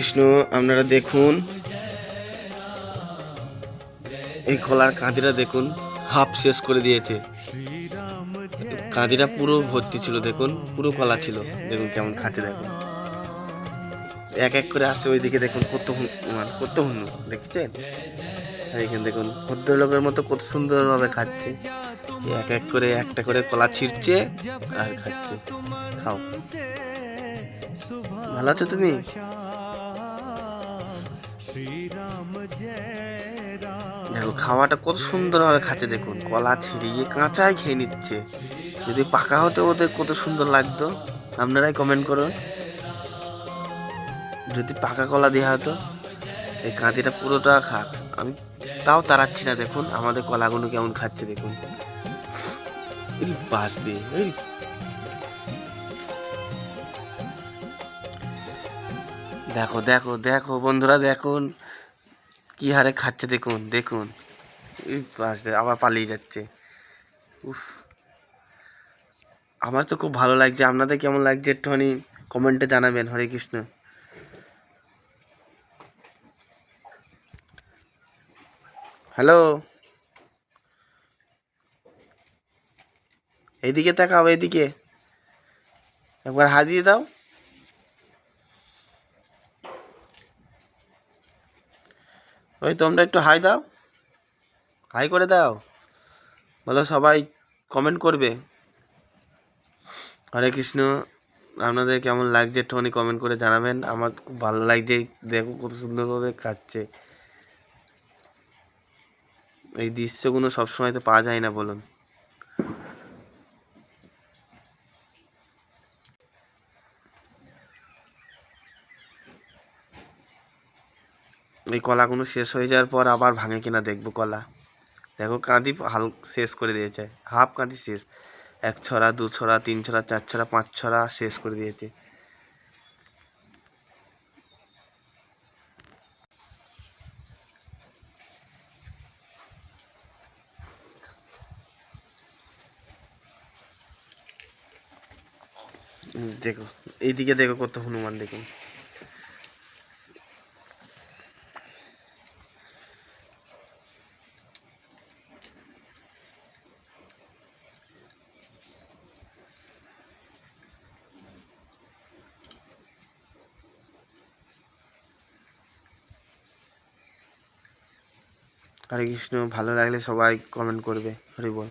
কৃষ্ণ, আপনারা দেখুন এই কলার কাঁদিটা দেখুন, হাফ শেষ করে দিয়েছে। কাঁদিটা পুরো ভর্তি ছিল, দেখুন পুরো কলা ছিল। দেখুন কেমন খাচ্ছে, দেখুন এক এক করে আসছে। ওইদিকে দেখুন কত হুন্নু দেখছেন। আর এখানে দেখুন ভদ্রলোকের মতো কত সুন্দরভাবে খাচ্ছে। এক এক করে একটা করে কলা ছিঁড়ছে আর খাচ্ছে। খাও, ভালো আছো তুমি? দেখো খাওয়াটা কত সুন্দরভাবে খাচ্ছে, দেখুন কলা ছিঁড়িয়ে কাঁচাই খেয়ে নিচ্ছে। যদি পাকা হতো ওদের কত সুন্দর লাগতো। আপনারাই কমেন্ট করুন, যদি পাকা কলা দেওয়া হতো। এই কাঁদিটা পুরোটা খাক, আমি তাও তাড়াচ্ছি না। দেখুন আমাদের কলাগুলো কেমন খাচ্ছে, দেখুন এই বাস দিয়ে। দেখো দেখো দেখো বন্ধুরা, দেখুন কি হারে খাচ্ছে, দেখুন দেখুন এই বাস দিয়ে আবার পালিয়ে যাচ্ছে। উফ, আমার তো খুব ভালো লাগছে। আপনাদের কেমন লাগছে একটুখানি কমেন্টে জানাবেন। হরে কৃষ্ণ। হ্যালো, এইদিকে তাকাও, এইদিকে একবার হাত দিয়ে দাও। ওই তোমরা একটু হাই দাও, হাই করে দাও, বলো সবাই কমেন্ট করবে। হরে কৃষ্ণ। আপনাদের কেমন লাগছে একটুখানি কমেন্ট করে জানাবেন। আমার খুব ভালো লাগছে, দেখো কত সুন্দরভাবে খাচ্ছে। এই দৃশ্যগুলো সবসময় তো পাওয়া যায় না, বলুন। এই কলাগুলো শেষ হয়ে যাওয়ার পর আবার ভাঙে কিনা দেখবো কলা। দেখো কাঁদি শেষ করে দিয়েছে, হাফ কাঁদি শেষ। 1 ছড়া 2 ছড়া 3 ছড়া 4 ছড়া 5 ছড়া শেষ করে দিয়েছে। দেখো এইদিকে দেখো কত হনুমান, দেখুন। হরে কৃষ্ণ। ভালো লাগলে সবাই কমেন্ট করবে। হরি বল।